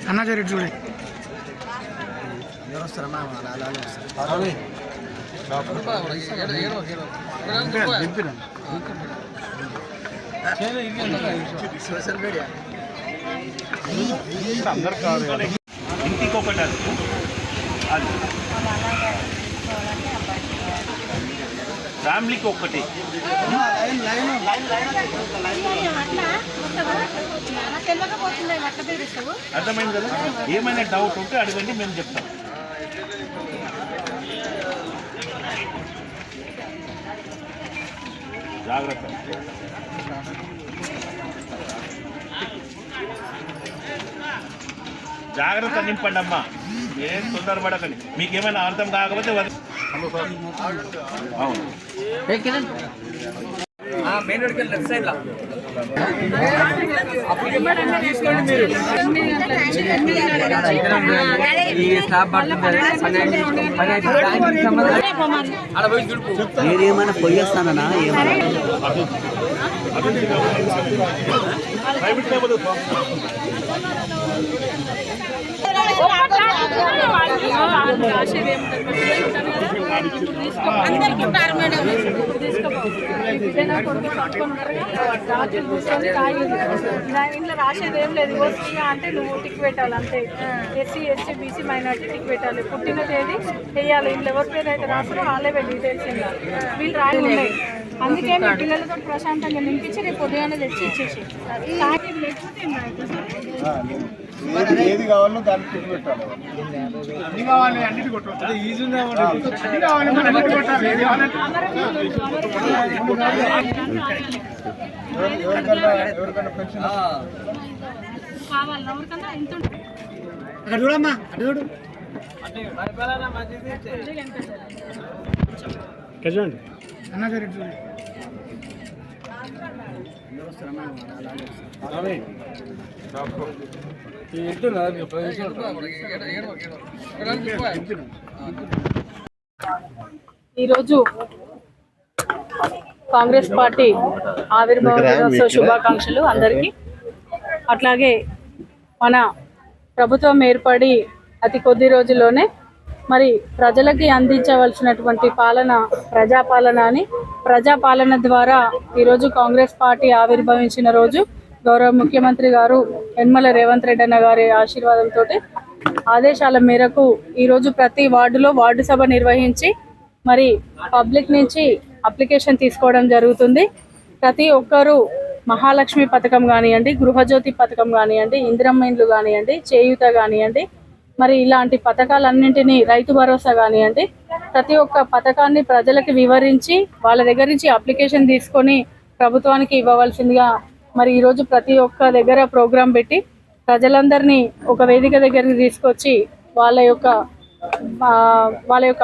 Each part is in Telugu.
అన్న జరి చూడే సోషల్ మీడియా ఇంటికి ఒకటి అది ఫ్యామిలీకి ఒక్కటి అర్థమైంది కదా. ఏమైనా డౌట్ ఉంటే అడగండి, మేము చెప్తాం. జాగ్రత్త. జాగ్రత్త నింపండి అమ్మా, ఏం తొందరపడకండి. మీకేమైనా అర్థం కాకపోతే అవును మెయిన్ రోడ్కి లెఫ్ట్ సైడ్ లా మీరేమైనా పోయేస్తానన్నా ఇంట్లో రాసేది ఏం లేదు. వస్తుందా అంటే నువ్వు టిక్ పెట్టాలి అంతే. SC ST BC minority tick పెట్టాలి. పుట్టిన తేదీ వేయాలి. ఇంట్లో ఎవరి పేరు అయితే రాస్తారో వాళ్ళే డీటెయిల్స్ ఉండాలి. వీళ్ళు రాయి ఉన్నాయి. అందుకే మీ పిల్లలతో ప్రశాంతంగా నింపించి రేపు పొద్దుగానే తెచ్చి ఇచ్చేసి ఏది కావాలో దాన్ని టిక్ పెట్టాలి. అన్ని కావాలి, అన్నిటి కొట్టాలి. ఈజీ ఎవరికన్నా పెన్షన్ కావాలి ఎవరికన్నా ఎంత అక్కడ చూడమ్మా, అటు చూడు అన్న జరి చూడే ఈరోజు కాంగ్రెస్ పార్టీ ఆవిర్భావ దినోత్సవ శుభాకాంక్షలు అందరికీ. అట్లాగే మన ప్రభుత్వం ఏర్పడి అతి కొద్ది రోజుల్లోనే మరి ప్రజలకి అందించవలసినటువంటి పాలన ప్రజాపాలన అని, ప్రజాపాలన ద్వారా ఈరోజు కాంగ్రెస్ పార్టీ ఆవిర్భవించిన రోజు గౌరవ ముఖ్యమంత్రి గారు యనమల రేవంత్ రెడ్డి అన్న గారి ఆశీర్వాదంతో ఆదేశాల మేరకు ఈరోజు ప్రతి వార్డులో వార్డు సభ నిర్వహించి మరి పబ్లిక్ నుంచి అప్లికేషన్ తీసుకోవడం జరుగుతుంది. ప్రతి ఒక్కరూ మహాలక్ష్మి పథకం కానివ్వండి, గృహజ్యోతి పథకం కానివ్వండి, ఇందిరమ్మ ఇండ్లు కానివ్వండి, చేయూత కానివ్వండి, మరి ఇలాంటి పథకాలన్నింటినీ, రైతు భరోసా కానివ్వండి, ప్రతి ఒక్క పథకాన్ని ప్రజలకు వివరించి వాళ్ళ దగ్గర నుంచి అప్లికేషన్ తీసుకొని ప్రభుత్వానికి ఇవ్వవలసిందిగా మరి ఈరోజు ప్రతి ఒక్క దగ్గర ప్రోగ్రాం పెట్టి ప్రజలందరినీ ఒక వేదిక దగ్గరికి తీసుకొచ్చి వాళ్ళ యొక్క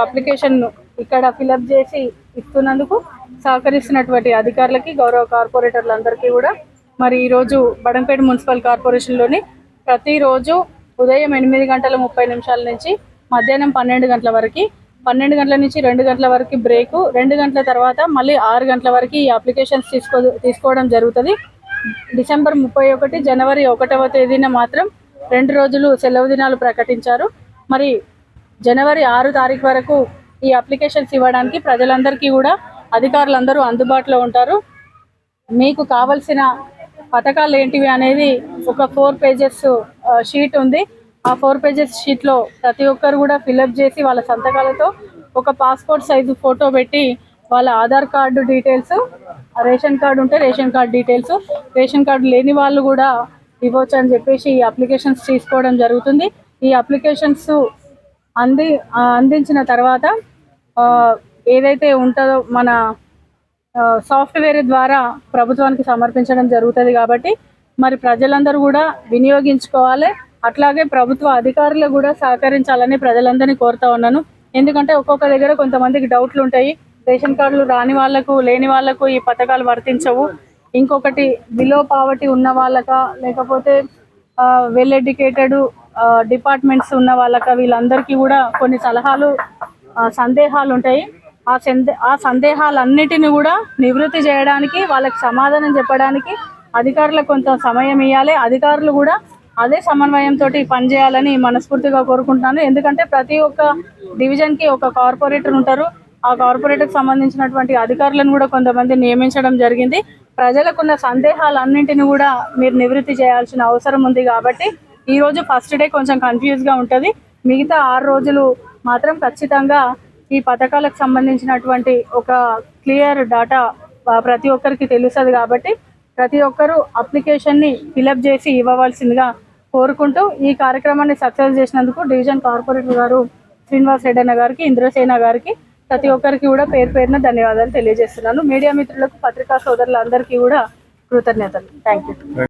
అప్లికేషన్ ఇక్కడ ఫిలప్ చేసి ఇస్తున్నందుకు సహకరిస్తున్నటువంటి అధికారులకి, గౌరవ కార్పొరేటర్లందరికీ కూడా మరి ఈరోజు బడంపేట మున్సిపల్ కార్పొరేషన్లోని ప్రతిరోజు ఉదయం 8:30 నుంచి మధ్యాహ్నం 12 గంటల వరకు, 12 గంటల నుంచి 2 గంటల వరకు బ్రేకు, 2 గంటల తర్వాత మళ్ళీ 6 గంటల వరకు ఈ అప్లికేషన్స్ తీసుకోవడం జరుగుతుంది. డిసెంబర్ 31, జనవరి 1వ తేదీన మాత్రం 2 రోజులు సెలవు దినాలు ప్రకటించారు. మరి జనవరి 6 తారీఖు వరకు ఈ అప్లికేషన్స్ ఇవ్వడానికి ప్రజలందరికీ కూడా అధికారులందరూ అందుబాటులో ఉంటారు. మీకు కావలసిన పథకాలు ఏంటివి అనేది ఒక 4 పేజెస్ షీట్ ఉంది. ఆ 4 పేజెస్ షీట్లో ప్రతి ఒక్కరు కూడా ఫిలప్ చేసి వాళ్ళ సంతకాలతో ఒక పాస్పోర్ట్ సైజు ఫోటో పెట్టి వాళ్ళ Aadhaar card details, ration card ఉంటే ration card details, ration card లేని వాళ్ళు కూడా ఇవ్వచ్చు అని చెప్పేసి ఈ అప్లికేషన్స్ తీసుకోవడం జరుగుతుంది. ఈ అప్లికేషన్స్ అందించిన తర్వాత ఏదైతే ఉంటుందో మన సాఫ్ట్వేర్ ద్వారా ప్రభుత్వానికి సమర్పించడం జరుగుతుంది. కాబట్టి మరి ప్రజలందరూ కూడా వినియోగించుకోవాలి. అట్లాగే ప్రభుత్వ అధికారులు కూడా సహకరించాలని ప్రజలందరినీ కోరుతా ఉన్నాను. ఎందుకంటే ఒక్కొక్క దగ్గర కొంతమందికి డౌట్లు ఉంటాయి. రేషన్ కార్డులు రాని వాళ్లకు, లేని వాళ్లకు ఈ పథకాలు వర్తించవు. ఇంకొకటి బిలో పావర్టీ ఉన్న వాళ్ళకా, లేకపోతే వెల్ ఎడ్యుకేటెడ్ డిపార్ట్మెంట్స్ ఉన్న వాళ్ళకా, వీళ్ళందరికీ కూడా కొన్ని సలహాలు, సందేహాలు ఉంటాయి. ఆ సందేహాలన్నిటిని కూడా నివృత్తి చేయడానికి, వాళ్ళకి సమాధానం చెప్పడానికి అధికారులకు కొంత సమయం ఇవ్వాలి. అధికారులు కూడా అదే సమన్వయంతో పనిచేయాలని మనస్ఫూర్తిగా కోరుకుంటున్నాను. ఎందుకంటే ప్రతి ఒక్క డివిజన్కి ఒక కార్పొరేటర్ ఉంటారు. ఆ కార్పొరేటర్కి సంబంధించినటువంటి అధికారులను కూడా కొంతమంది నియమించడం జరిగింది. ప్రజలకున్న సందేహాలన్నింటినీ కూడా మీరు నివృత్తి చేయాల్సిన అవసరం ఉంది. కాబట్టి ఈరోజు ఫస్ట్ డే కొంచెం కన్ఫ్యూజ్గా ఉంటుంది. మిగతా 6 రోజులు మాత్రం ఖచ్చితంగా ఈ పథకాలకు సంబంధించినటువంటి ఒక క్లియర్ డాటా ప్రతి ఒక్కరికి తెలుస్తుంది. కాబట్టి ప్రతి ఒక్కరూ అప్లికేషన్ని ఫిలప్ చేసి ఇవ్వవలసిందిగా కోరుకుంటూ ఈ కార్యక్రమాన్ని సక్సెస్ చేసినందుకు డివిజన్ కార్పొరేటర్ గారు శ్రీనివాస్ రెడ్డి అన్న గారికి, ఇంద్రసేన గారికి, ప్రతి ఒక్కరికి కూడా పేరు పేరున ధన్యవాదాలు తెలియజేస్తున్నాను. మీడియా మిత్రులకు, పత్రికా సోదరులందరికీ కూడా కృతజ్ఞతలు. Thank you.